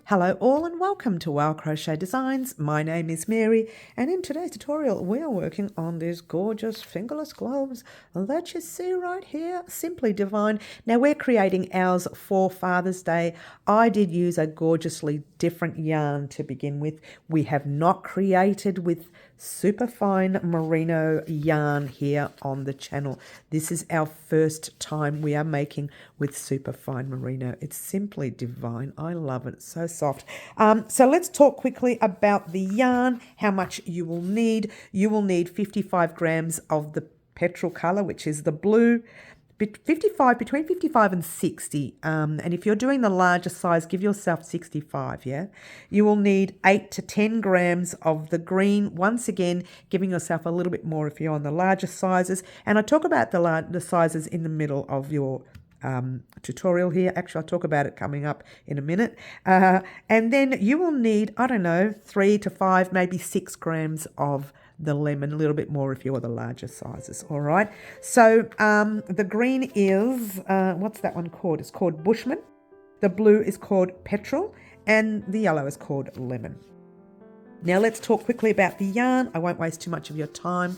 Hello all and welcome to Wow Crochet Designs. My name is Mary and in today's tutorial we are working on these gorgeous fingerless gloves that you see right here. Simply divine. Now we're creating ours for Father's Day. I did use a gorgeously different yarn to begin with. We have not created with superfine merino yarn here on the channel. This is our first time we are making with superfine merino. It's simply divine. I love it. It's so soft. So let's talk quickly about the yarn, how much you will need. You will need 55 grams of the petrol color, which is the blue. Between 55 and 60, and if you're doing the larger size, give yourself 65. You will need 8 to 10 grams of the green, once again giving yourself a little bit more if you're on the larger sizes, and I talk about the sizes in the middle of your tutorial here. Actually, I'll talk about it coming up in a minute. And then you will need, 3 to 5, maybe 6 grams of the lemon, a little bit more if you're the larger sizes. All right. So the green is, what's that one called? It's called Bushman. The blue is called Petrol, and the yellow is called Lemon. Now let's talk quickly about the yarn. I won't waste too much of your time.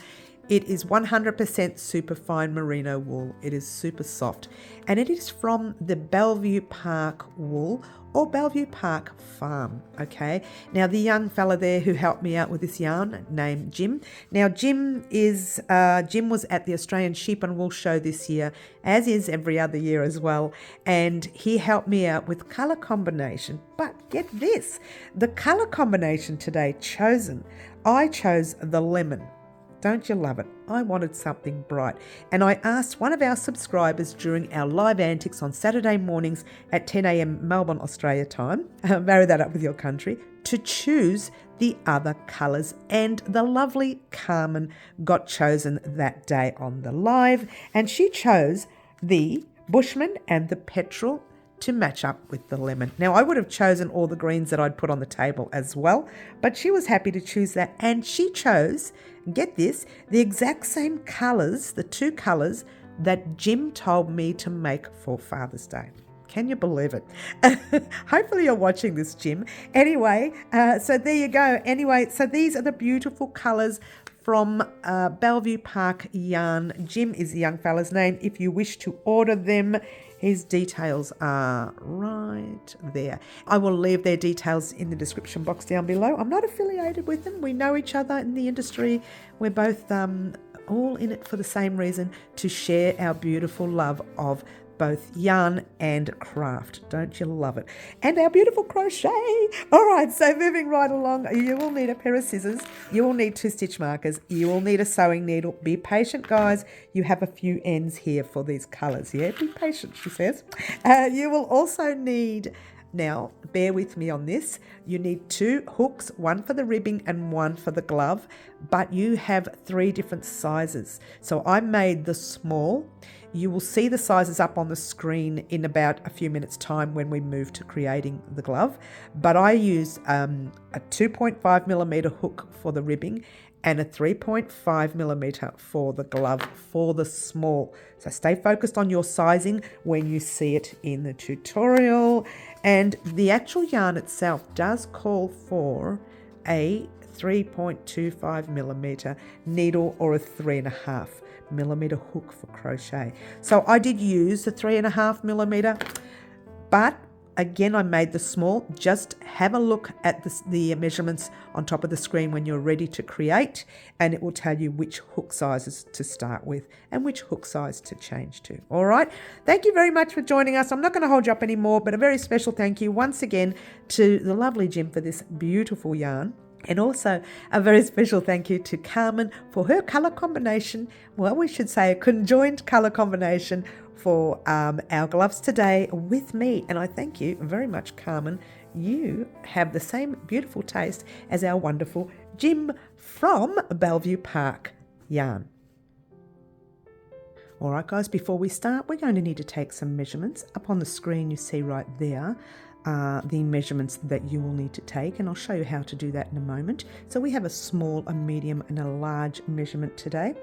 It is 100% superfine merino wool. It is super soft, and it is from the Bellevue Park wool or Bellevue Park farm. Okay. Now the young fella there who helped me out with this yarn named Jim. Now Jim was at the Australian Sheep and Wool Show this year, as is every other year as well, and he helped me out with color combination. But get this, the color combination today chosen, I chose the lemon. Don't you love it? I wanted something bright. And I asked one of our subscribers during our live antics on Saturday mornings at 10 a.m. Melbourne, Australia time, marry that up with your country, to choose the other colours. And the lovely Carmen got chosen that day on the live. And she chose the Bushman and the Petrol to match up with the lemon. Now, I would have chosen all the greens that I'd put on the table as well, but she was happy to choose that. And she chose, get this, the exact same colours, the two colours that Jim told me to make for Father's Day. Can you believe it? Hopefully you're watching this, Jim. Anyway, so there you go. Anyway, so these are the beautiful colours from Bellevue Park Yarn. Jim is the young fella's name. If you wish to order them, his details are right there. I will leave their details in the description box down below. I'm not affiliated with them. We know each other in the industry. We're both all in it for the same reason, to share our beautiful love of both yarn and craft. Don't you love it? And our beautiful crochet. All right, so moving right along, you will need a pair of scissors. You will need 2 stitch markers. You will need a sewing needle. Be patient, guys. You have a few ends here for these colours. Yeah, be patient, she says. You will also need, now bear with me on this, you need 2 hooks, one for the ribbing and one for the glove, but you have 3 different sizes. So I made the small. You will see the sizes up on the screen in about a few minutes time when we move to creating the glove, but I use a 2.5 millimeter hook for the ribbing and a 3.5 millimeter for the glove for the small. So stay focused on your sizing when you see it in the tutorial. And the actual yarn itself does call for a 3.25 millimeter needle or a 3.5 millimeter hook for crochet. So I did use the 3.5 millimeter, but again, I made the small. Just have a look at the measurements on top of the screen when you're ready to create, and it will tell you which hook sizes to start with and which hook size to change to. All right. Thank you very much for joining us. I'm not going to hold you up anymore, but a very special thank you once again to the lovely Jim for this beautiful yarn. And also a very special thank you to Carmen for her colour combination. Well, we should say a conjoined colour combination for our gloves today with me. And I thank you very much, Carmen. You have the same beautiful taste as our wonderful Jim from Bellevue Park Yarn. All right, guys, before we start, we're going to need to take some measurements. Up on the screen, you see right there, are the measurements that you will need to take, and I'll show you how to do that in a moment. So we have a small, a medium and a large measurement today,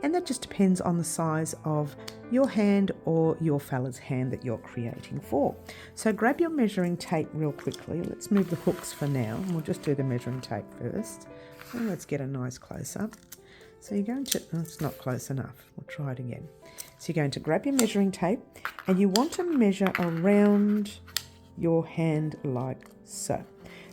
and that just depends on the size of your hand or your fella's hand that you're creating for. So grab your measuring tape real quickly. Let's move the hooks for now, and we'll just do the measuring tape first. And let's get a nice close-up. So you're going to, oh, it's not close enough. We'll try it again. So you're going to grab your measuring tape, and you want to measure around your hand like so.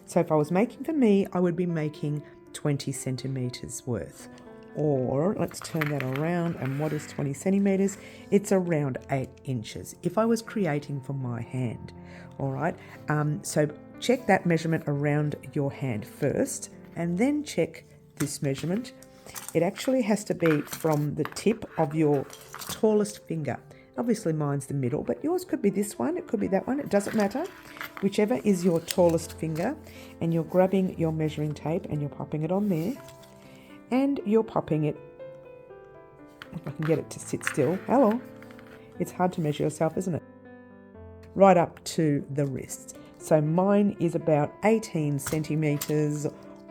So if I was making for me, I would be making 20 centimeters worth. Or let's turn that around, and what is 20 centimeters? It's around 8 inches if I was creating for my hand. All right, so check that measurement around your hand first, and then check this measurement. It actually has to be from the tip of your tallest finger. Obviously mine's the middle, but yours could be this one, it could be that one, it doesn't matter. Whichever is your tallest finger, and you're grabbing your measuring tape and you're popping it on there, and you're popping it, if I can get it to sit still, hello, it's hard to measure yourself, isn't it? Right up to the wrist. So mine is about 18 centimeters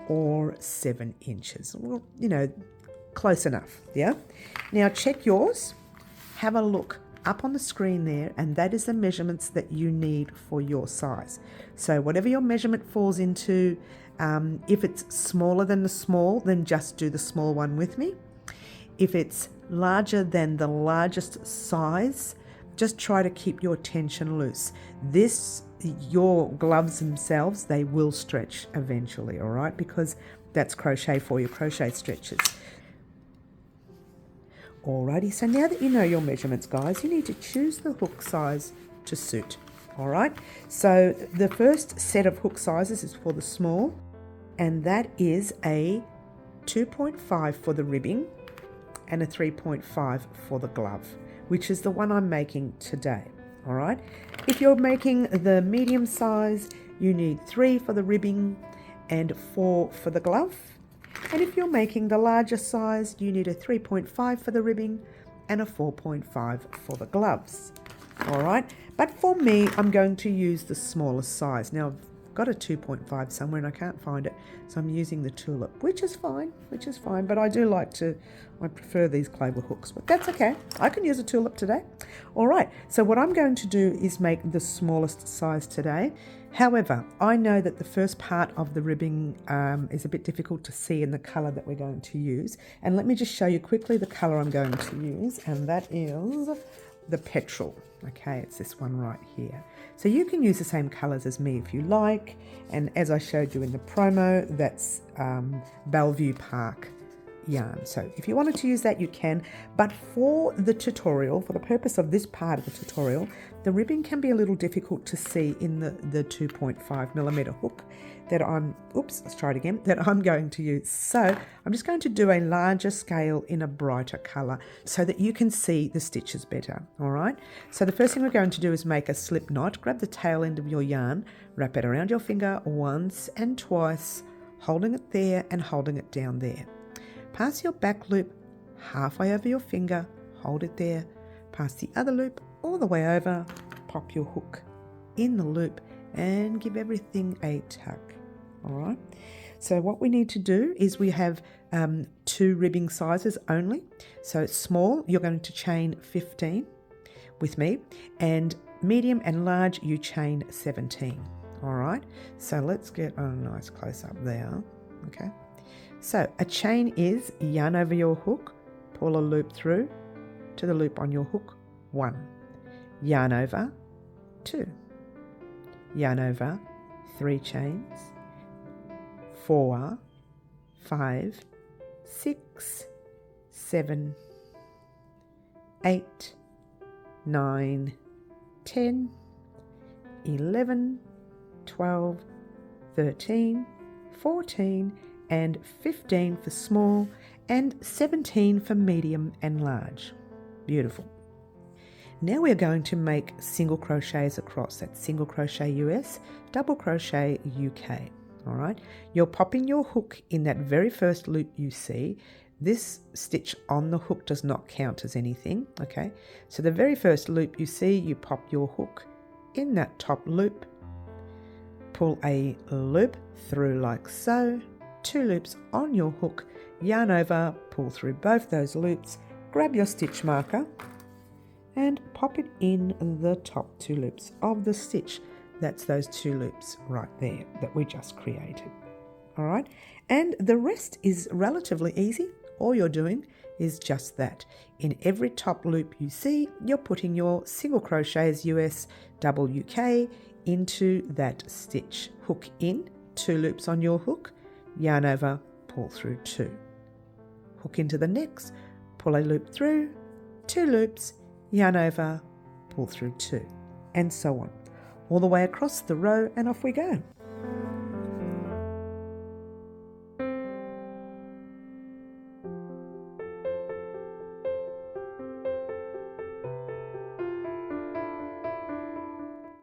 or 7 inches. Well, you know, close enough, yeah? Now check yours, have a look up on the screen there, and that is the measurements that you need for your size. So whatever your measurement falls into, if it's smaller than the small, then just do the small one with me. If it's larger than the largest size, just try to keep your tension loose. Your gloves themselves, they will stretch eventually, all right? Because that's crochet for you, crochet stretches. Alrighty, so now that you know your measurements, guys, you need to choose the hook size to suit, all right? So the first set of hook sizes is for the small, and that is a 2.5 for the ribbing and a 3.5 for the glove, which is the one I'm making today, all right? If you're making the medium size, you need 3 for the ribbing and 4 for the glove. And if you're making the larger size, you need a 3.5 for the ribbing and a 4.5 for the gloves. All right, but for me, I'm going to use the smallest size. Now, I've got a 2.5 somewhere and I can't find it, so I'm using the tulip, which is fine, but I prefer these clover hooks, but that's okay. I can use a tulip today. All right, so what I'm going to do is make the smallest size today. However, I know that the first part of the ribbing is a bit difficult to see in the colour that we're going to use. And let me just show you quickly the colour I'm going to use, and that is the petrol. Okay, it's this one right here. So you can use the same colours as me if you like. And as I showed you in the promo, that's Bellevue Park yarn. So if you wanted to use that, you can. But for the tutorial, for the purpose of this part of the tutorial, the ribbing can be a little difficult to see in the 2.5 millimeter hook that I'm going to use. So I'm just going to do a larger scale in a brighter color so that you can see the stitches better. All right. So the first thing we're going to do is make a slip knot. Grab the tail end of your yarn, wrap it around your finger once and twice, holding it there and holding it down there. Pass your back loop halfway over your finger, hold it there, pass the other loop all the way over, pop your hook in the loop and give everything a tuck. All right. So what we need to do is we have 2 ribbing sizes only. So small, you're going to chain 15 with me, and medium and large, you chain 17. All right. So let's get a nice close up there. Okay. So a chain is yarn over your hook, pull a loop through to the loop on your hook, 1, yarn over, 2, yarn over, 3 chains, 4, 5, 6, 7, 8, 9, 10, 11, 12, 13, 14, and 15 for small, and 17 for medium and large. Beautiful. Now we're going to make single crochets across. That's single crochet US, double crochet UK. All right. You're popping your hook in that very first loop you see. This stitch on the hook does not count as anything. Okay. So the very first loop you see, you pop your hook in that top loop, pull a loop through like so, 2 loops on your hook, yarn over, pull through both those loops, grab your stitch marker and pop it in the top 2 loops of the stitch. That's those 2 loops right there that we just created. All right, and the rest is relatively easy. All you're doing is just that. In every top loop you see, you're putting your single crochets US double UK into that stitch. Hook in, 2 loops on your hook, yarn over, pull through 2. Hook into the next, pull a loop through, 2 loops, yarn over, pull through 2, and so on. All the way across the row, and off we go.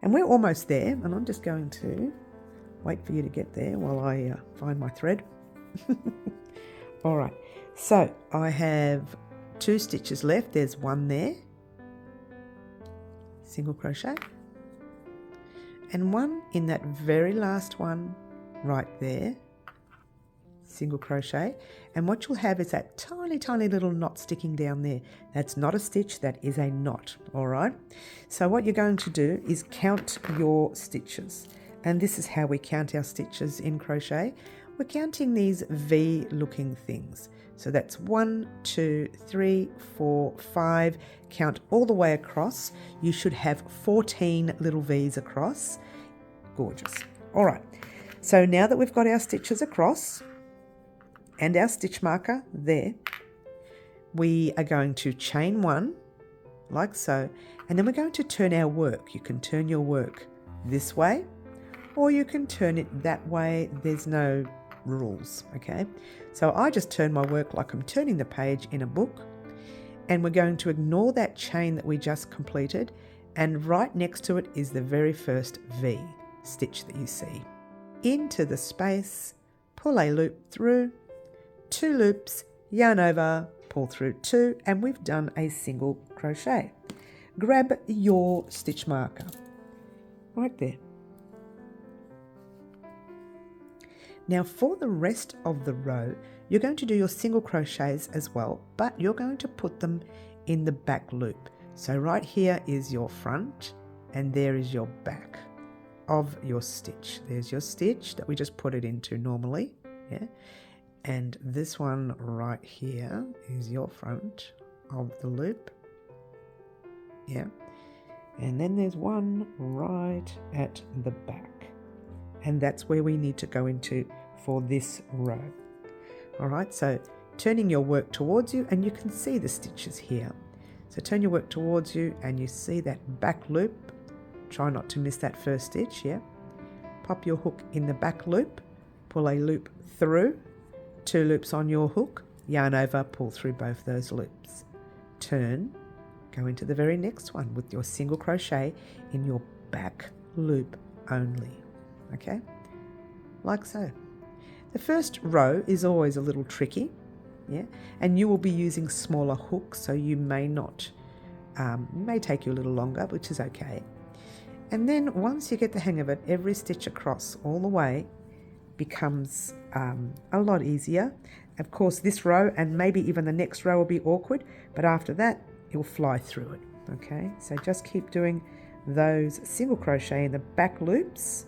And we're almost there, and I'm just going to wait for you to get there while I find my thread. All right, so I have 2 stitches left. There's 1 there, single crochet, and 1 in that very last one right there, single crochet. And what you'll have is that tiny little knot sticking down there. That's not a stitch, that is a knot. All right, so what you're going to do is count your stitches, and this is how we count our stitches in crochet. We're counting these V looking things. So that's 1, 2, 3, 4, 5. Count all the way across. You should have 14 little V's across. Gorgeous. All right, so now that we've got our stitches across and our stitch marker there, we are going to chain 1 like so, and then we're going to turn our work. You can turn your work this way or you can turn it that way. There's no rules, okay? So I just turn my work like I'm turning the page in a book, and we're going to ignore that chain that we just completed, and right next to it is the very first V stitch that you see. Into the space, pull a loop through, 2 loops, yarn over, pull through 2, and we've done a single crochet. Grab your stitch marker right there. Now for the rest of the row, you're going to do your single crochets as well, but you're going to put them in the back loop. So right here is your front, and there is your back of your stitch. There's your stitch that we just put it into normally, yeah? And this one right here is your front of the loop, yeah? And then there's one right at the back, and that's where we need to go into for this row. All right, so turning your work towards you, and you can see the stitches here. So turn your work towards you and you see that back loop. Try not to miss that first stitch, yeah? Pop your hook in the back loop, pull a loop through, 2 loops on your hook, yarn over, pull through both those loops. Turn, go into the very next one with your single crochet in your back loop only, okay? Like so. The first row is always a little tricky, yeah, and you will be using smaller hooks, so you may not, may take you a little longer, which is okay. And then once you get the hang of it, every stitch across all the way becomes a lot easier. Of course, this row and maybe even the next row will be awkward, but after that, you'll fly through it, okay? So just keep doing those single crochet in the back loops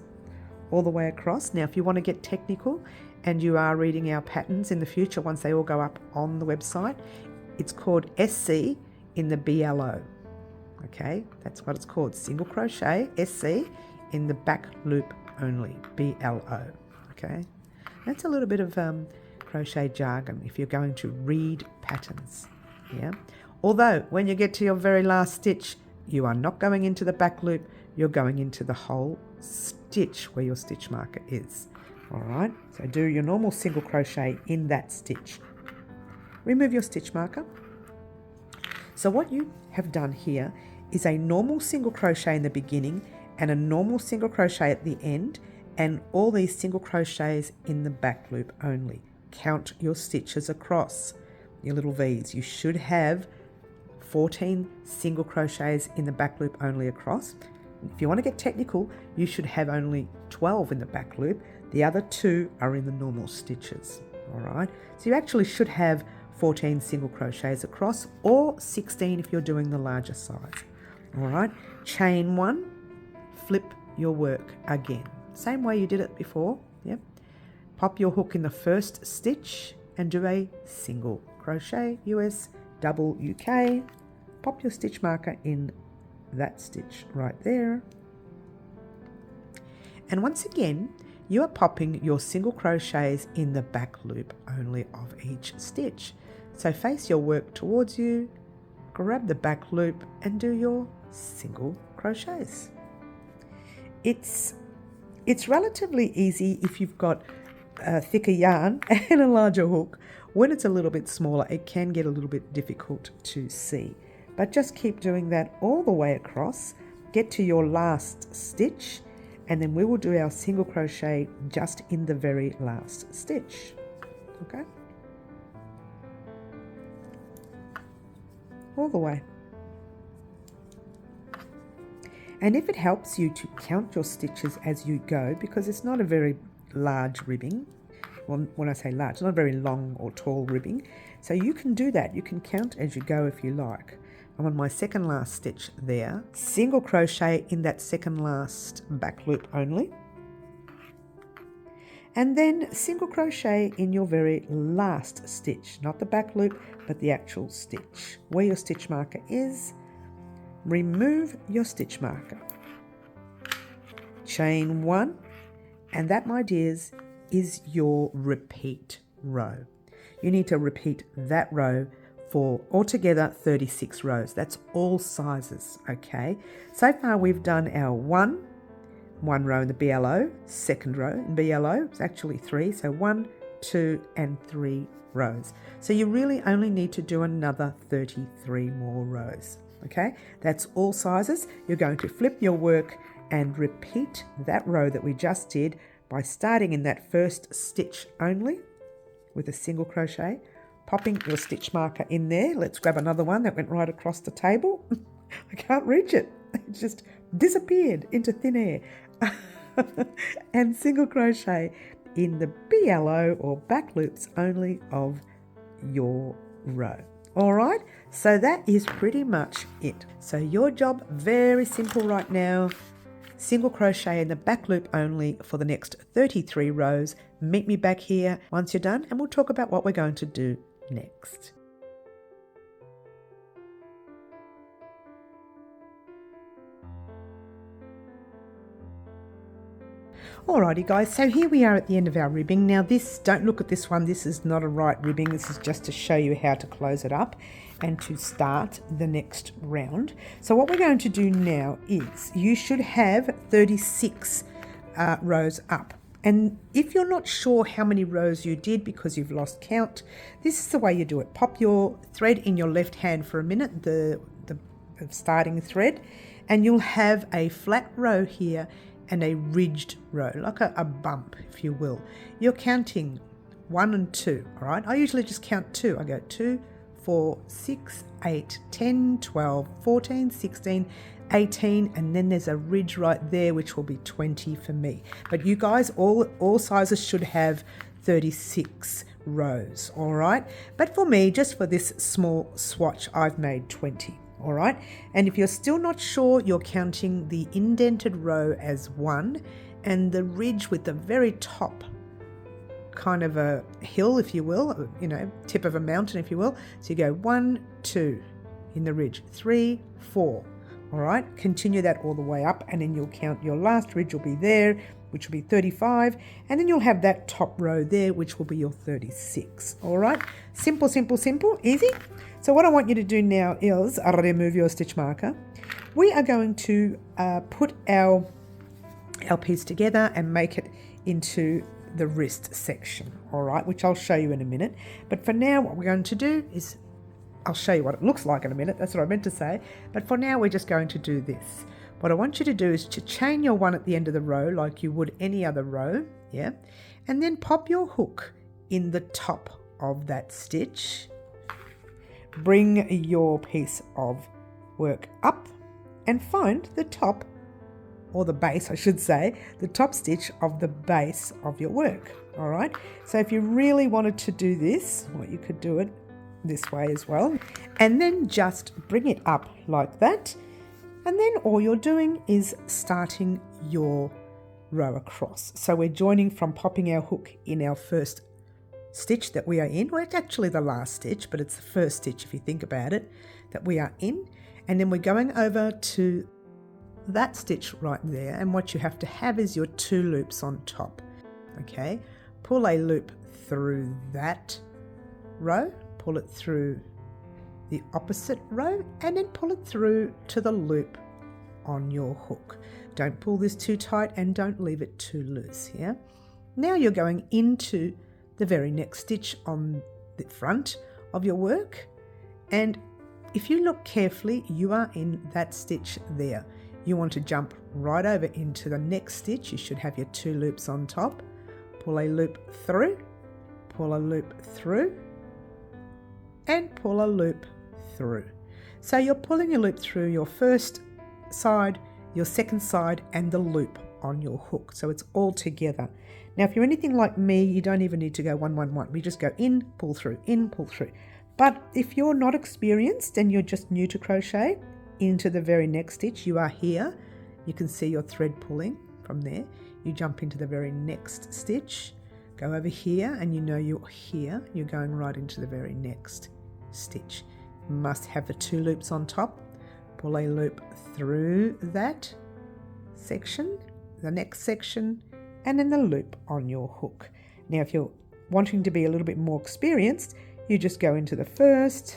all the way across. Now, if you want to get technical and you are reading our patterns in the future, once they all go up on the website, it's called SC in the BLO. Okay, that's what it's called, single crochet, SC in the back loop only, BLO. Okay, that's a little bit of crochet jargon if you're going to read patterns. Yeah, although when you get to your very last stitch, you are not going into the back loop, you're going into the whole stitch where your stitch marker is. All right, so do your normal single crochet in that stitch. Remove your stitch marker. So what you have done here is a normal single crochet in the beginning and a normal single crochet at the end, and all these single crochets in the back loop only. Count your stitches across, your little V's. You should have 14 single crochets in the back loop only across. If you want to get technical, you should have only 12 in the back loop. The other 2 are in the normal stitches. All right, so you actually should have 14 single crochets across, or 16 if you're doing the larger size. All right, chain 1, flip your work again. Same way you did it before. Yep. Pop your hook in the first stitch and do a single crochet, US, double UK. Pop your stitch marker in that stitch right there. And once again, you are popping your single crochets in the back loop only of each stitch. So face your work towards you, grab the back loop and do your single crochets. It's relatively easy if you've got a thicker yarn and a larger hook. When it's a little bit smaller, it can get a little bit difficult to see. But just keep doing that all the way across. Get to your last stitch, and then we will do our single crochet just in the very last stitch. Okay? All the way. And if it helps you to count your stitches as you go, because it's not a very large ribbing, well, when I say large, it's not a very long or tall ribbing, so you can do that. You can count as you go if you like. I'm on my second last stitch there. Single crochet in that second last back loop only. And then single crochet in your very last stitch, not the back loop, but the actual stitch. Where your stitch marker is, remove your stitch marker. Chain 1, and that, my dears, is your repeat row. You need to repeat that row for altogether 36 rows. That's all sizes, okay? So far we've done our one row in the BLO, second row in BLO, it's actually 3, so 1, 2 and 3 rows. So you really only need to do another 33 more rows, okay? That's all sizes. You're going to flip your work and repeat that row that we just did by starting in that first stitch only with a single crochet, popping your stitch marker in there. Let's grab another one that went right across the table. I can't reach it. It just disappeared into thin air. And single crochet in the BLO or back loops only of your row. All right, so that is pretty much it. So your job, very simple right now. Single crochet in the back loop only for the next 33 rows. Meet me back here once you're done and we'll talk about what we're going to do next. Alrighty guys, so here we are at the end of our ribbing. Now this, don't look at this one, this is not a right ribbing, this is just to show you how to close it up and to start the next round. So what we're going to do now is, you should have 36 rows up. And if you're not sure how many rows you did because you've lost count, this is the way you do it. Pop your thread in your left hand for a minute, the starting thread, and you'll have a flat row here and a ridged row, like a bump, if you will. You're counting 1 and 2, all right? I usually just count 2. I go 2, 4, 6, 8, 10, 12, 14, 16, 18, and then there's a ridge right there, which will be 20 for me. But you guys, all sizes should have 36 rows, all right? But for me, just for this small swatch, I've made 20. All right, and if you're still not sure, you're counting the indented row as 1 and the ridge with the very top, kind of a hill, if you will, you know, tip of a mountain, if you will. So you go 1, 2 in the ridge, 3, 4. All right, continue that all the way up, and then you'll count your last ridge will be there, which will be 35, and then you'll have that top row there, which will be your 36. All right, simple, simple, simple, easy. So what I want you to do now is remove your stitch marker. We are going to put our piece together and make it into the wrist section, all right, which I'll show you in a minute. But for now, what we're going to do is, I'll show you what it looks like in a minute, that's what I meant to say. But for now, we're just going to do this. What I want you to do is to chain your 1 at the end of the row like you would any other row, yeah? And then pop your hook in the top of that stitch. Bring your piece of work up and find the top or the base I should say, the top stitch of the base of your work. All right, so if you really wanted to do this, well, you could do it this way as well, and then just bring it up like that, and then all you're doing is starting your row across. So we're joining from popping our hook in our first stitch that we are in. Well, it's actually the last stitch, but it's the first stitch if you think about it that we are in, and then we're going over to that stitch right there, and what you have to have is your 2 loops on top. Okay, pull a loop through that row, pull it through the opposite row, and then pull it through to the loop on your hook. Don't pull this too tight and don't leave it too loose here. Now you're going into the very next stitch on the front of your work, and if you look carefully, you are in that stitch there. You want to jump right over into the next stitch. You should have your 2 loops on top. Pull a loop through, pull a loop through, and pull a loop through. So you're pulling a loop through your first side, your second side, and the loop on your hook. So it's all together. Now, if you're anything like me, you don't even need to go 1, 1, 1. We just go in, pull through, in, pull through. But if you're not experienced and you're just new to crochet, into the very next stitch, you are here. You can see your thread pulling from there. You jump into the very next stitch, go over here, and you know you're here. You're going right into the very next stitch. You must have the 2 loops on top. Pull a loop through that section, the next section, and then the loop on your hook. Now, if you're wanting to be a little bit more experienced, you just go into the first,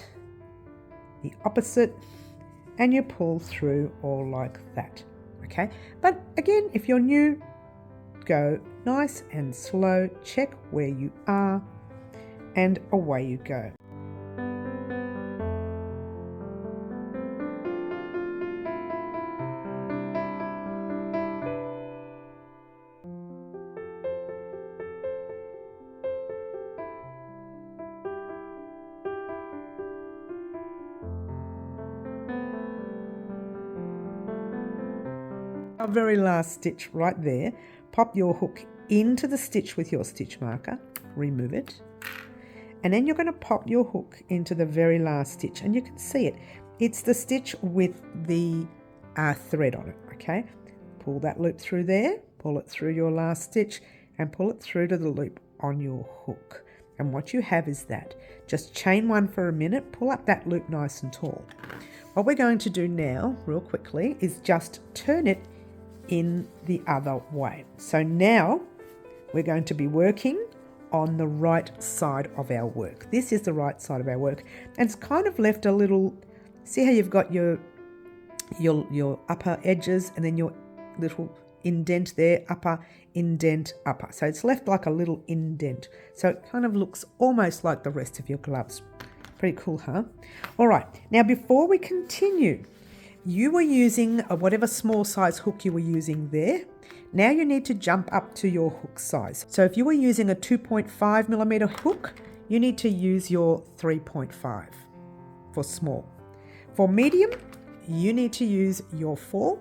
the opposite, and you pull through all like that. Okay, but again, if you're new, go nice and slow, check where you are, and away you go. Our very last stitch right there, pop your hook into the stitch with your stitch marker, remove it, and then you're going to pop your hook into the very last stitch, and you can see it. It's the stitch with the thread on it, okay? Pull that loop through there, pull it through your last stitch, and pull it through to the loop on your hook. And what you have is that. Just chain 1 for a minute, pull up that loop nice and tall. What we're going to do now, real quickly, is just turn it in the other way. So now we're going to be working on the right side of our work. This is the right side of our work, and it's kind of left a little, see how you've got your upper edges and then your little indent there, upper, indent, upper. So it's left like a little indent. So it kind of looks almost like the rest of your gloves. Pretty cool, huh? All right, now before we continue, you were using whatever small size hook you were using there. Now you need to jump up to your hook size. So if you were using a 2.5mm hook, you need to use your 3.5 for small. For medium, you need to use your 4.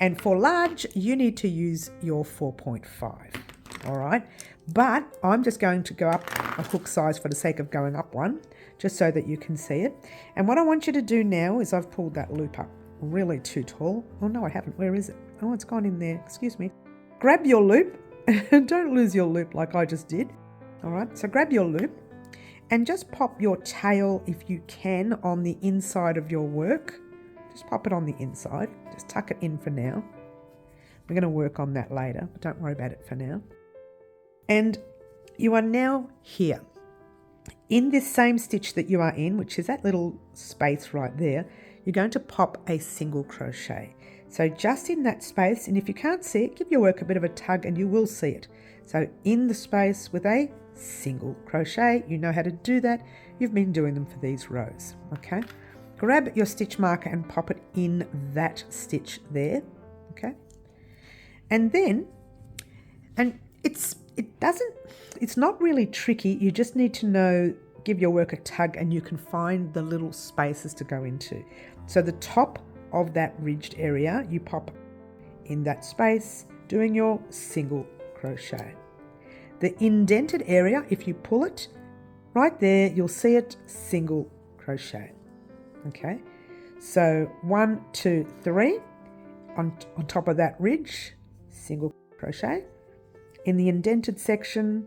And for large, you need to use your 4.5. All right, but I'm just going to go up a hook size for the sake of going up one, just so that you can see it. And what I want you to do now is I've pulled that loop up really too tall. Oh no, I haven't. Where is it? Oh, it's gone in there. Excuse me. Grab your loop. Don't lose your loop like I just did. All right, so grab your loop and just pop your tail, if you can, on the inside of your work. Just pop it on the inside. Just tuck it in for now. We're going to work on that later, but don't worry about it for now. And you are now here. In this same stitch that you are in, which is that little space right there, you're going to pop a single crochet. So just in that space, and if you can't see it, give your work a bit of a tug and you will see it. So in the space with a single crochet, you know how to do that. You've been doing them for these rows, okay? Grab your stitch marker and pop it in that stitch there, okay? And then, it's not really tricky. You just need to know, give your work a tug and you can find the little spaces to go into. So the top of that ridged area, you pop in that space, doing your single crochet. The indented area, if you pull it, right there, you'll see it, single crochet. Okay, so 1, 2, 3 on top of that ridge, single crochet. In the indented section,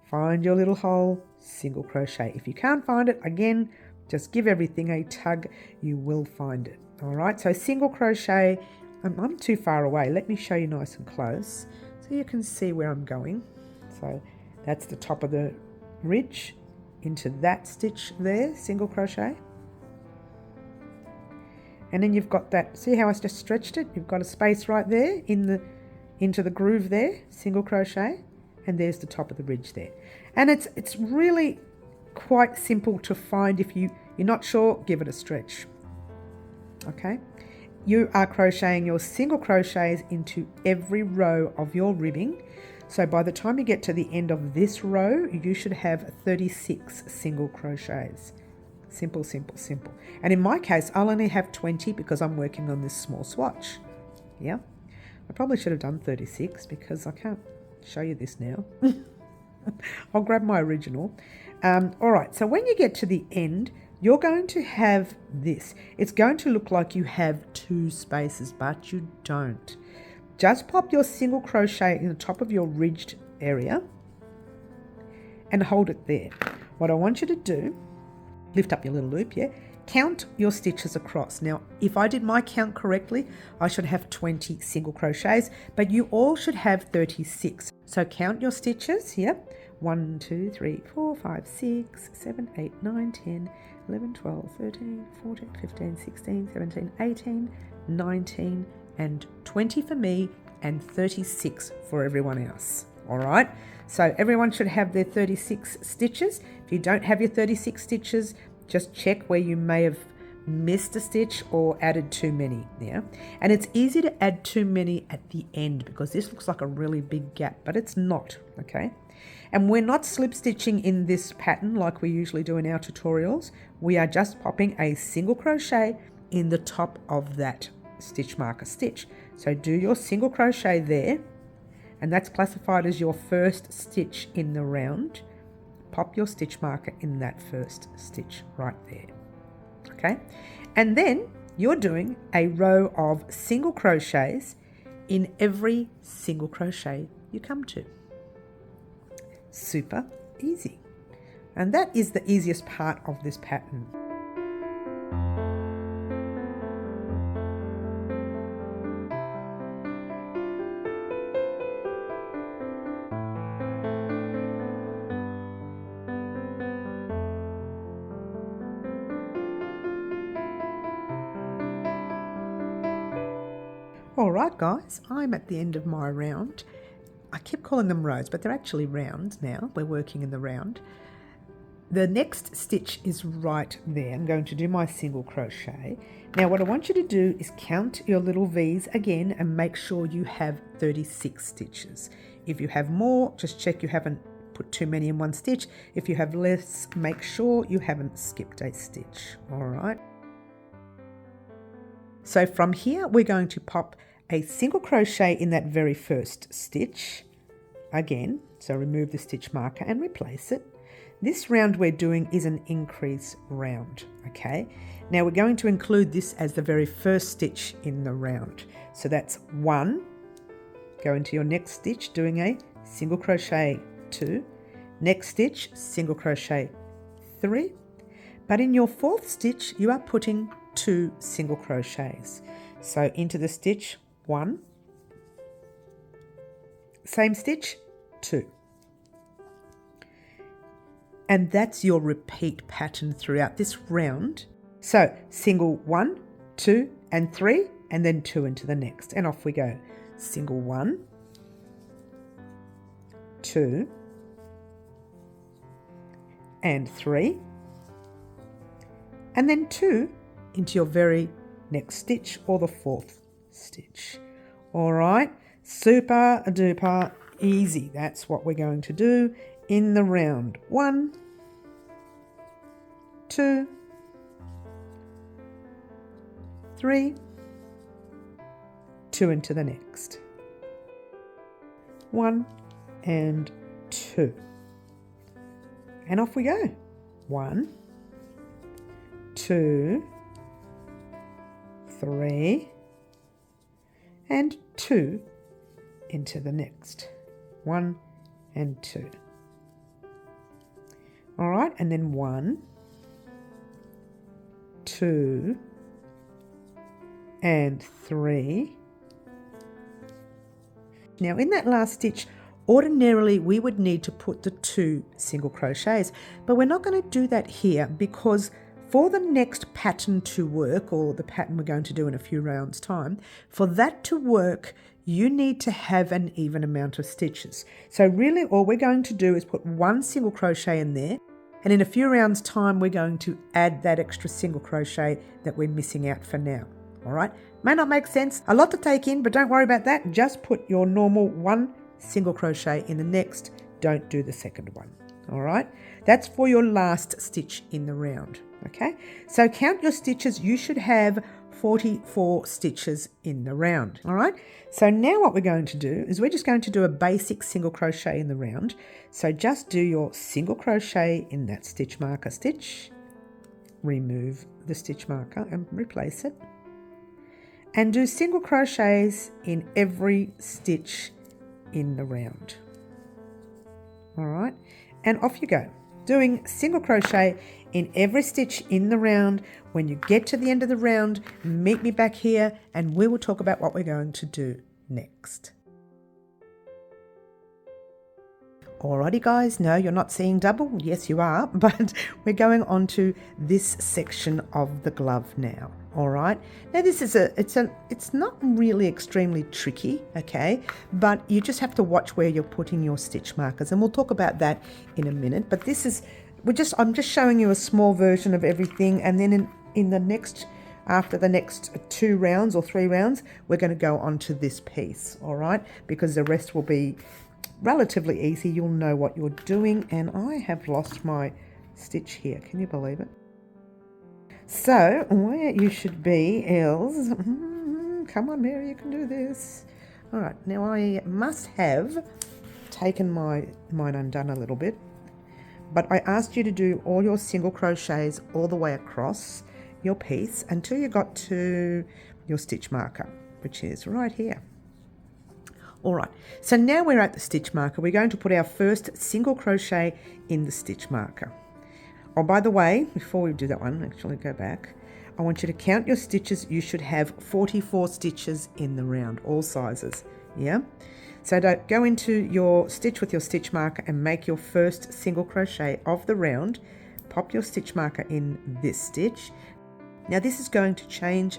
find your little hole, single crochet. If you can't find it, again, just give everything a tug, you will find it. All right, so single crochet. I'm too far away. Let me show you nice and close so you can see where I'm going. So that's the top of the ridge, into that stitch there, single crochet. And then you've got that, see how I just stretched it? You've got a space right there into the groove there, single crochet, and there's the top of the ridge there. And it's really quite simple to find. If you're not sure, give it a stretch. Okay, you are crocheting your single crochets into every row of your ribbing. So by the time you get to the end of this row, you should have 36 single crochets. Simple, simple, simple. And in my case, I'll only have 20 because I'm working on this small swatch. Yeah, I probably should have done 36 because I can't show you this now. I'll grab my original. All right, so when you get to the end, you're going to have this. It's going to look like you have 2 spaces, but you don't. Just pop your single crochet in the top of your ridged area and hold it there. What I want you to do, lift up your little loop, yeah? Count your stitches across. Now, if I did my count correctly, I should have 20 single crochets, but you all should have 36. So count your stitches, yeah? 1, 2, 3, 4, 5, 6, 7, 8, 9, 10, 11, 12, 13, 14, 15, 16, 17, 18, 19, and 20 for me and 36 for everyone else. All right, so everyone should have their 36 stitches. If you don't have your 36 stitches, just check where you may have missed a stitch or added too many. Yeah, and it's easy to add too many at the end because this looks like a really big gap, but it's not. Okay, and we're not slip stitching in this pattern like we usually do in our tutorials. We are just popping a single crochet in the top of that stitch marker stitch. So do your single crochet there, and that's classified as your first stitch in the round. Pop your stitch marker in that first stitch right there. Okay, and then you're doing a row of single crochets in every single crochet you come to. Super easy, and that is the easiest part of this pattern. All right, guys, I'm at the end of my round. I keep calling them rows, but they're actually rounds now. We're working in the round. The next stitch is right there. I'm going to do my single crochet. Now, what I want you to do is count your little V's again and make sure you have 36 stitches. If you have more, just check you haven't put too many in one stitch. If you have less, make sure you haven't skipped a stitch. All right. So from here, we're going to pop a single crochet in that very first stitch again. So remove the stitch marker and replace it. This round we're doing is an increase round. Okay, now we're going to include this as the very first stitch in the round. So that's 1, go into your next stitch doing a single crochet 2, next stitch single crochet 3, but in your 4th stitch you are putting 2 single crochets. So into the stitch 1, same stitch 2, and that's your repeat pattern throughout this round. So single 1, 2 and 3, and then 2 into the next, and off we go. Single 1, 2 and 3, and then 2 into your very next stitch or the 4th stitch. All right, super duper easy. That's what we're going to do in the round. 1, 2, 3, 2 into the next. 1 and 2. And off we go. 1, 2, 3, and 2 into the next. 1 and 2. All right, and then 1, 2, and 3. Now in that last stitch, ordinarily we would need to put the 2 single crochets, but we're not going to do that here because for the next pattern to work, or the pattern we're going to do in a few rounds time, for that to work, you need to have an even amount of stitches. So really all we're going to do is put 1 single crochet in there, and in a few rounds time we're going to add that extra single crochet that we're missing out for now. All right, may not make sense, a lot to take in, but don't worry about that. Just put your normal 1 single crochet in the next, don't do the second one. All right, that's for your last stitch in the round. Okay, so count your stitches. You should have 44 stitches in the round. All right, so now what we're going to do is we're just going to do a basic single crochet in the round. So just do your single crochet in that stitch marker stitch, remove the stitch marker and replace it, and do single crochets in every stitch in the round. All right, and off you go, doing single crochet in every stitch in the round. When you get to the end of the round, meet me back here and we will talk about what we're going to do next. Alrighty guys, no, you're not seeing double. Yes, you are, but we're going on to this section of the glove now. All right. Now this is it's not really extremely tricky, okay? But you just have to watch where you're putting your stitch markers, and we'll talk about that in a minute. But this is, I'm just showing you a small version of everything, and then in the next, after the next 2 rounds or 3 rounds, we're going to go on to this piece, all right? Because the rest will be relatively easy. You'll know what you're doing, and I have lost my stitch here. Can you believe it? So where you should be is, come on Mary, you can do this. All right, now I must have taken mine undone a little bit, but I asked you to do all your single crochets all the way across your piece until you got to your stitch marker, which is right here. All right, so now we're at the stitch marker. We're going to put our first single crochet in the stitch marker. Oh, by the way, before we do that one, actually go back, I want you to count your stitches. You should have 44 stitches in the round, all sizes, yeah? So don't go into your stitch with your stitch marker and make your first single crochet of the round. Pop your stitch marker in this stitch. Now this is going to change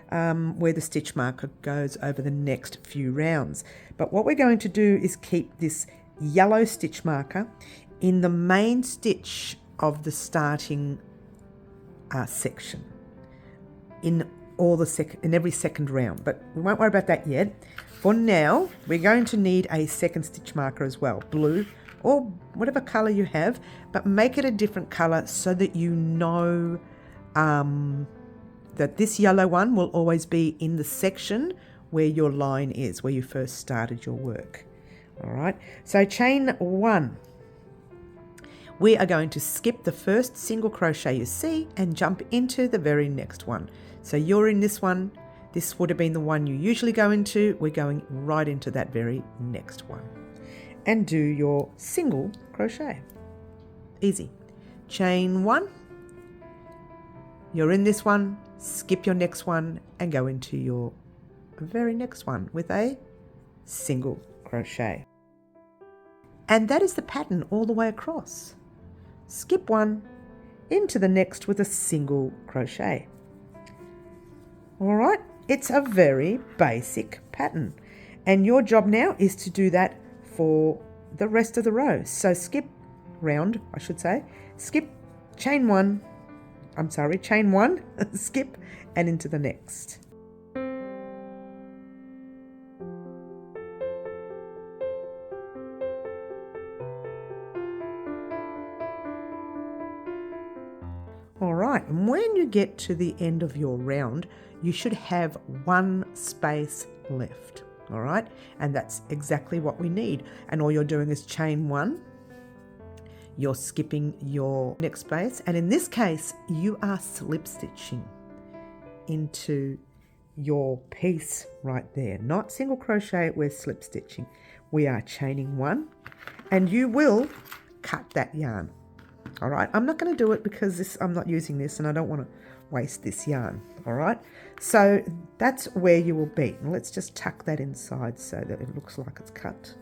where the stitch marker goes over the next few rounds. But what we're going to do is keep this yellow stitch marker in the main stitch of the starting section in every second round, but we won't worry about that yet. For now, we're going to need a second stitch marker as well, blue or whatever color you have, but make it a different color so that you know that this yellow one will always be in the section where your line is, where you first started your work. All right, so chain 1. We are going to skip the first single crochet you see and jump into the very next one. So you're in this one. This would have been the one you usually go into. We're going right into that very next one. And do your single crochet. Easy. Chain 1. You're in this one. Skip your next one and go into your very next one with a single crochet. And that is the pattern all the way across. Skip one, into the next with a single crochet. All right, it's a very basic pattern, and your job now is to do that for the rest of the row. So skip round, I should say, skip chain 1, skip and into the next. All right, and when you get to the end of your round, you should have 1 space left. All right, and that's exactly what we need. And all you're doing is chain 1, you're skipping your next space, and in this case you are slip stitching into your piece right there. Not single crochet, we're slip stitching. We are chaining 1, and you will cut that yarn. All right, I'm not going to do it because I'm not using this and I don't want to waste this yarn. All right, so that's where you will be. Let's just tuck that inside so that it looks like it's cut.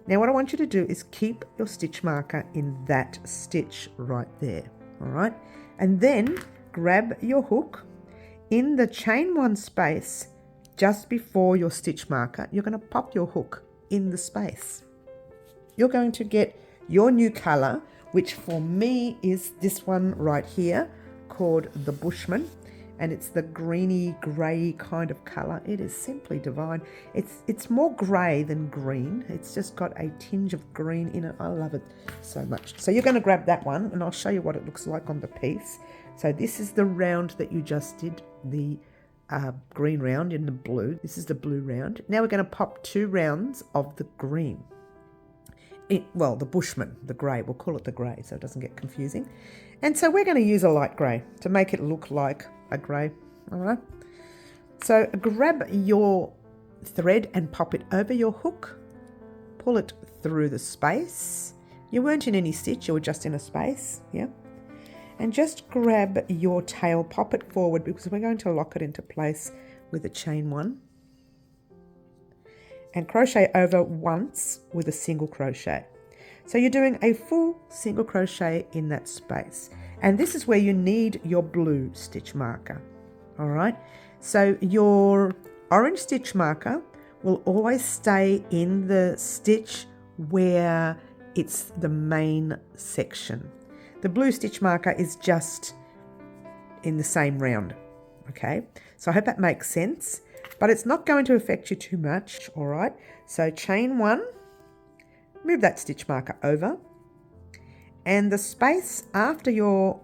Now what I want you to do is keep your stitch marker in that stitch right there. All right, and then grab your hook in the chain 1 space just before your stitch marker. You're going to pop your hook in the space. You're going to get your new color, which for me is this one right here called the Bushman, and it's the greeny grey kind of color. It is simply divine. It's more grey than green. It's just got a tinge of green in it. I love it so much. So you're going to grab that one, and I'll show you what it looks like on the piece. So this is the round that you just did, the green round in the blue. This is the blue round. Now we're going to pop 2 rounds of the green. Well, the Bushman, the grey. We'll call it the grey so it doesn't get confusing. And so we're going to use a light grey to make it look like a grey. All right. So grab your thread and pop it over your hook. Pull it through the space. You weren't in any stitch, you were just in a space. Yeah. And just grab your tail, pop it forward because we're going to lock it into place with a chain 1. And crochet over once with a single crochet. So you're doing a full single crochet in that space. And this is where you need your blue stitch marker. All right. So your orange stitch marker will always stay in the stitch where it's the main section. The blue stitch marker is just in the same round. Okay. So I hope that makes sense. But it's not going to affect you too much, all right? So chain 1, move that stitch marker over, and the space after your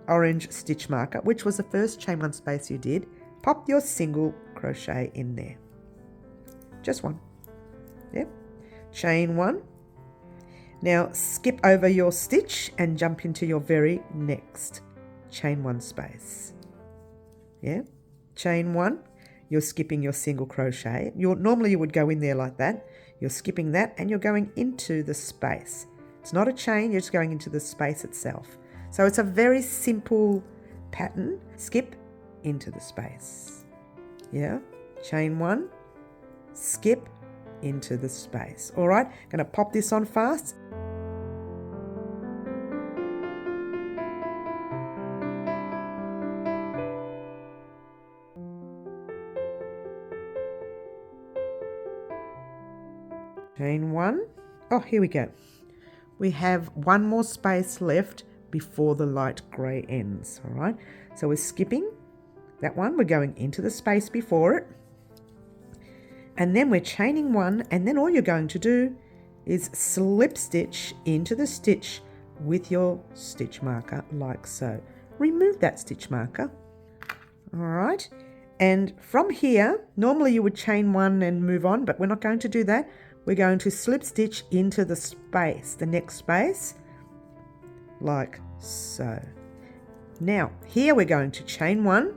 orange stitch marker, which was the first chain 1 space you did, pop your single crochet in there. Just 1. Yep. Chain 1. Now skip over your stitch and jump into your very next chain 1 space. Yeah. Chain 1. You're skipping your single crochet. Normally you would go in there like that. You're skipping that and you're going into the space. It's not a chain, you're just going into the space itself. So it's a very simple pattern. Skip into the space. Yeah, chain 1, skip into the space. All right, going to pop this on fast. Chain 1. Oh, here we go. We have 1 more space left before the light grey ends. All right. So we're skipping that one. We're going into the space before it. And then we're chaining 1. And then all you're going to do is slip stitch into the stitch with your stitch marker like so. Remove that stitch marker. All right. And from here, normally you would chain 1 and move on, but we're not going to do that. We're going to slip stitch into the space, the next space, like so. Now, here we're going to chain 1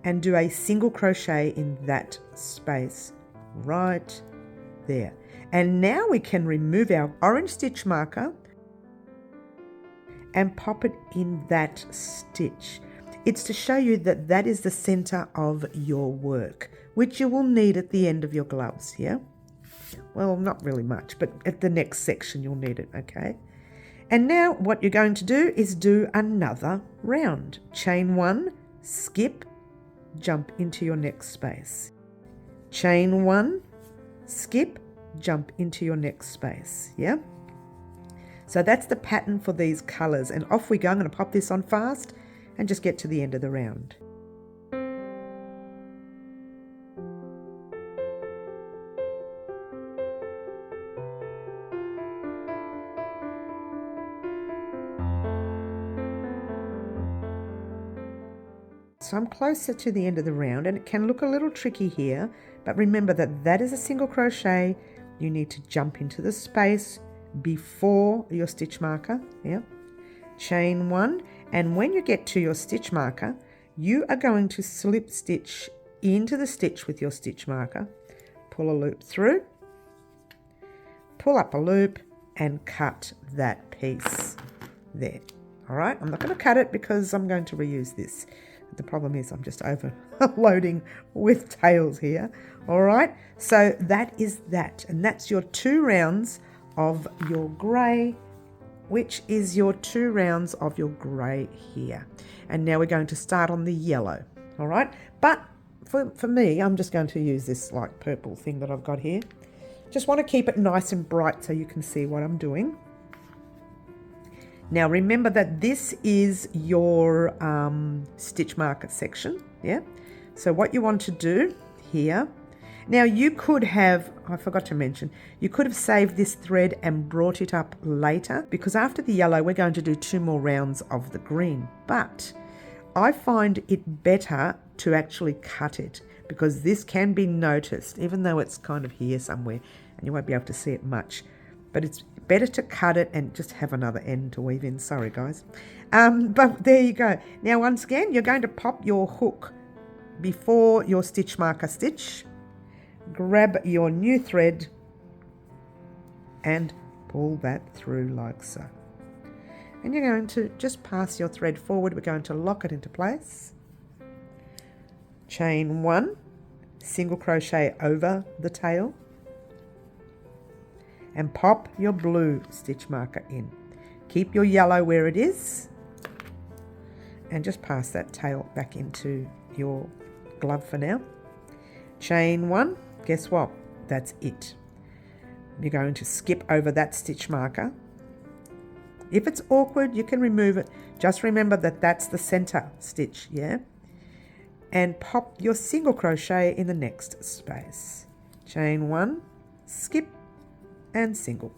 and do a single crochet in that space right there. And now we can remove our orange stitch marker and pop it in that stitch. It's to show you that that is the center of your work, which you will need at the end of your gloves, yeah? Well, not really much, but at the next section you'll need it, okay? And now what you're going to do is do another round. Chain 1, skip, jump into your next space. Chain 1, skip, jump into your next space, yeah? So that's the pattern for these colours, and off we go. I'm going to pop this on fast and just get to the end of the round. So I'm closer to the end of the round, and it can look a little tricky here, but remember that that is a single crochet. You need to jump into the space before your stitch marker, yeah, chain 1, and when you get to your stitch marker, you are going to slip stitch into the stitch with your stitch marker, pull a loop through, pull up a loop, and cut that piece there. All right, I'm not going to cut it because I'm going to reuse this. The problem is I'm just overloading with tails here. All right, so that is that, and that's your 2 rounds of your grey, which is your 2 rounds of your grey here. And now we're going to start on the yellow. All right, but for me, I'm just going to use this like purple thing that I've got here. Just want to keep it nice and bright so you can see what I'm doing. Now remember that this is your stitch marker section, yeah? So what you want to do here, now you could have, I forgot to mention, you could have saved this thread and brought it up later, because after the yellow we're going to do 2 more rounds of the green, but I find it better to actually cut it, because this can be noticed, even though it's kind of here somewhere and you won't be able to see it much. But it's better to cut it and just have another end to weave in. Sorry, guys. But there you go. Now, once again, you're going to pop your hook before your stitch marker stitch, grab your new thread and pull that through like so. And you're going to just pass your thread forward. We're going to lock it into place. Chain 1, single crochet over the tail, and pop your blue stitch marker in. Keep your yellow where it is, and just pass that tail back into your glove for now. Chain 1, guess what? That's it. You're going to skip over that stitch marker. If it's awkward, you can remove it. Just remember that that's the center stitch, yeah? And pop your single crochet in the next space. Chain 1, skip, and single,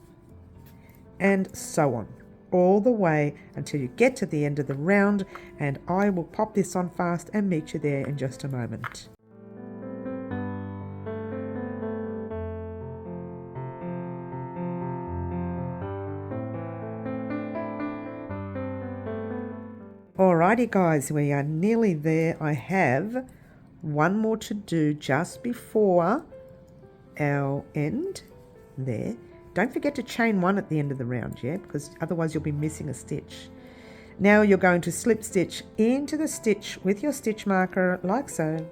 and so on, all the way until you get to the end of the round, and I will pop this on fast and meet you there in just a moment. Alrighty guys, we are nearly there. I have one more to do just before our end there. Don't forget to chain 1 at the end of the round, yeah, because otherwise you'll be missing a stitch. Now you're going to slip stitch into the stitch with your stitch marker like so.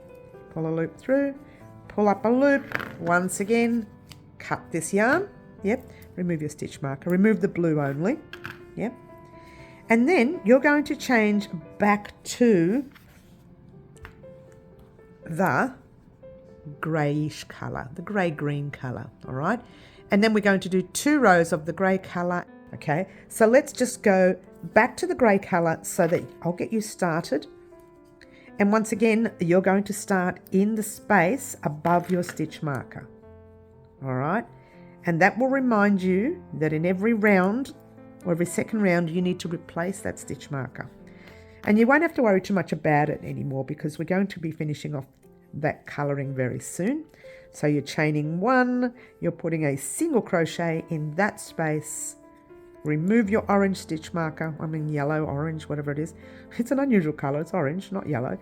Pull a loop through, pull up a loop, once again, cut this yarn, yep, remove your stitch marker, remove the blue only, yep. And then you're going to change back to the greyish colour, the grey-green colour, all right? And then we're going to do 2 rows of the grey colour, okay? So let's just go back to the grey colour so that I'll get you started. And once again, you're going to start in the space above your stitch marker, all right? And that will remind you that in every round, or every second round, you need to replace that stitch marker. And you won't have to worry too much about it anymore, because we're going to be finishing off that colouring very soon. So you're chaining 1, you're putting a single crochet in that space, remove your orange stitch marker, I mean yellow, orange, whatever it is. It's an unusual colour, it's orange, not yellow.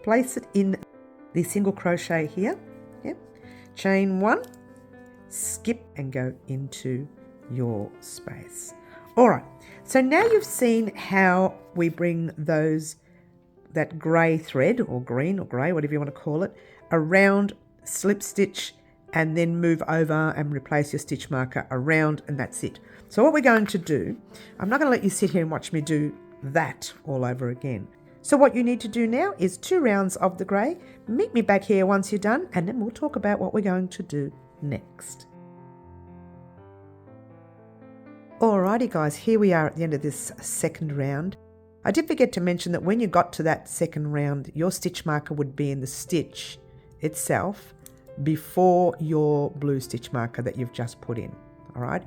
Place it in the single crochet here, yep. Chain 1, skip and go into your space. All right, so now you've seen how we bring that grey thread, or green or grey, whatever you want to call it, around, slip stitch, and then move over and replace your stitch marker around, and that's it. So what we're going to do, I'm not going to let you sit here and watch me do that all over again. So what you need to do now is 2 rounds of the grey. Meet me back here once you're done, and then we'll talk about what we're going to do next. Alrighty guys, here we are at the end of this second round. I did forget to mention that when you got to that second round, your stitch marker would be in the stitch itself before your blue stitch marker that you've just put in. All right.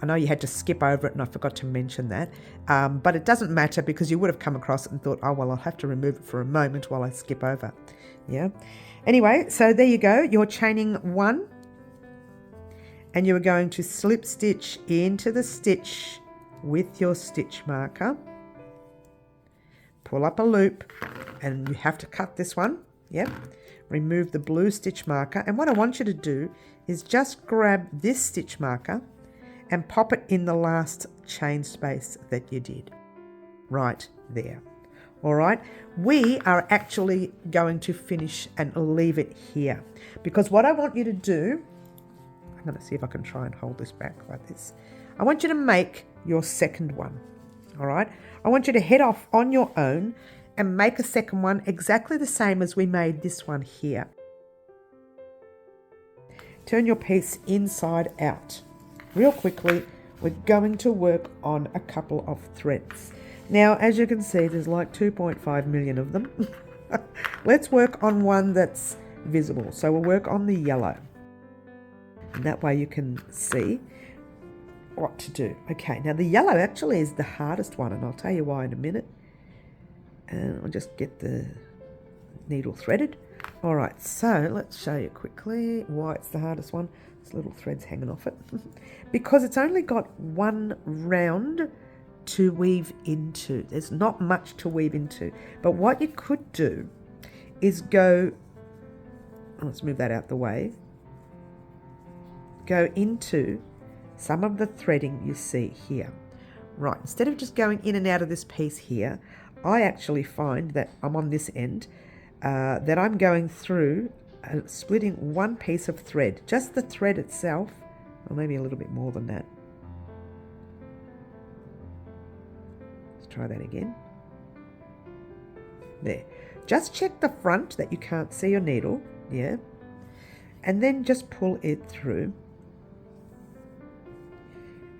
I know you had to skip over it and I forgot to mention that, but it doesn't matter because you would have come across it and thought, oh, well, I'll have to remove it for a moment while I skip over. Yeah. Anyway, so there you go. You're chaining 1 and you are going to slip stitch into the stitch with your stitch marker. Pull up a loop and you have to cut this one. Yep. Remove the blue stitch marker. And what I want you to do is just grab this stitch marker and pop it in the last chain space that you did. Right there. All right. We are actually going to finish and leave it here because what I want you to do, I'm going to see if I can try and hold this back like this. I want you to make your second one. All right. I want you to head off on your own and make a second one exactly the same as we made this one here. Turn your piece inside out. Real quickly, we're going to work on a couple of threads. Now, as you can see, there's like 2.5 million of them. Let's work on one that's visible. So we'll work on the yellow. And that way you can see what to do. Okay, now the yellow actually is the hardest one, and I'll tell you why in a minute. And I'll just get the needle threaded. All right, so let's show you quickly why it's the hardest one. There's little threads hanging off it. Because it's only got one round to weave into. There's not much to weave into. But what you could do is go, let's move that out the way, go into some of the threading you see here. Right, instead of just going in and out of this piece here, I actually find that I'm on this end, that I'm going through, splitting one piece of thread, just the thread itself, or maybe a little bit more than that. Let's try that again. There. Just check the front that you can't see your needle, yeah, and then just pull it through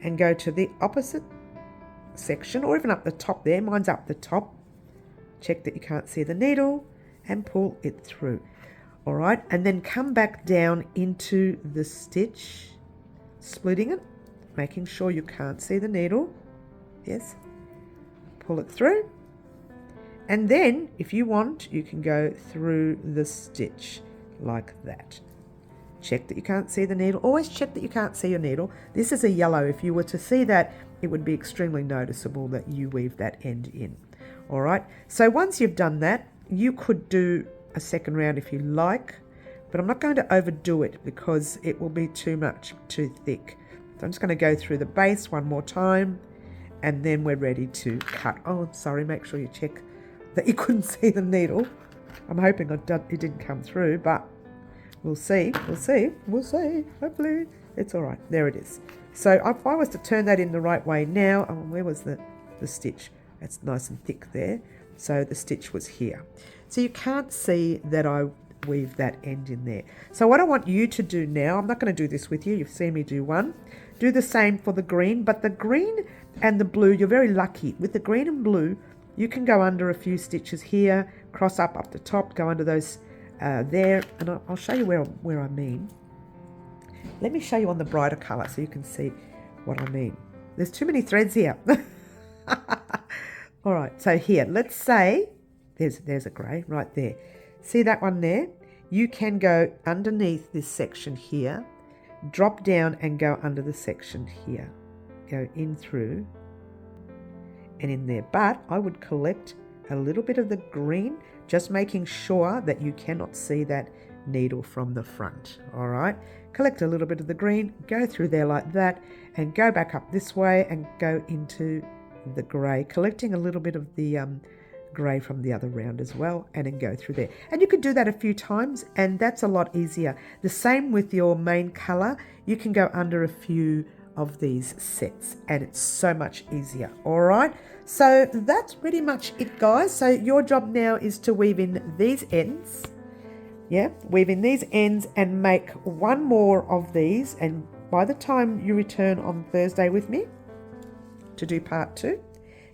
and go to the opposite section, or even up the top there. Mine's up the top. Check that you can't see the needle and pull it through. All right, and then come back down into the stitch, splitting it, making sure you can't see the needle. Yes, pull it through. And then if you want, you can go through the stitch like that. Check that you can't see the needle. Always check that you can't see your needle. This is a yellow. If you were to see that, it would be extremely noticeable that you weave that end in. All right. So once you've done that, you could do a second round if you like, but I'm not going to overdo it because it will be too much, too thick. So I'm just going to go through the base one more time and then we're ready to cut. Oh, sorry. Make sure you check that you couldn't see the needle. I'm hoping it didn't come through, but we'll see. We'll see. We'll see. Hopefully it's all right. There it is. So if I was to turn that in the right way now, oh, where was the stitch? It's nice and thick there. So the stitch was here. So you can't see that I weave that end in there. So what I want you to do now, I'm not going to do this with you. You've seen me do one. Do the same for the green, but the green and the blue, you're very lucky. With the green and blue, you can go under a few stitches here, cross up the top, go under those there, and I'll show you where I mean. Let me show you on the brighter colour so you can see what I mean. There's too many threads here. All right, so here, let's say, there's a grey right there. See that one there? You can go underneath this section here, drop down and go under the section here. Go in through and in there. But I would collect a little bit of the green, just making sure that you cannot see that needle from the front. All right, collect a little bit of the green, go through there like that, and go back up this way and go into the grey, collecting a little bit of the grey from the other round as well, and then go through there. And you could do that a few times, and that's a lot easier. The same with your main colour. You can go under a few of these sets, and it's so much easier. All right, so that's pretty much it, guys. So your job now is to weave in these ends. Yeah, weave in these ends and make one more of these, and by the time you return on Thursday with me to do part 2,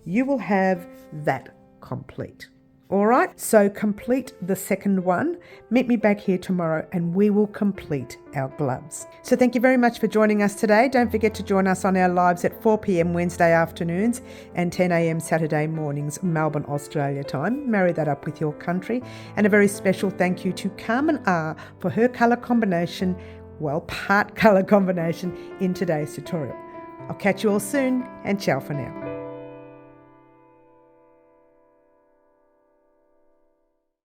you will have that complete. All right, so complete the second one. Meet me back here tomorrow and we will complete our gloves. So thank you very much for joining us today. Don't forget to join us on our lives at 4 p.m. Wednesday afternoons and 10 a.m. Saturday mornings, Melbourne, Australia time. Marry that up with your country. And a very special thank you to Carmen R for her colour combination, part colour combination in today's tutorial. I'll catch you all soon and ciao for now.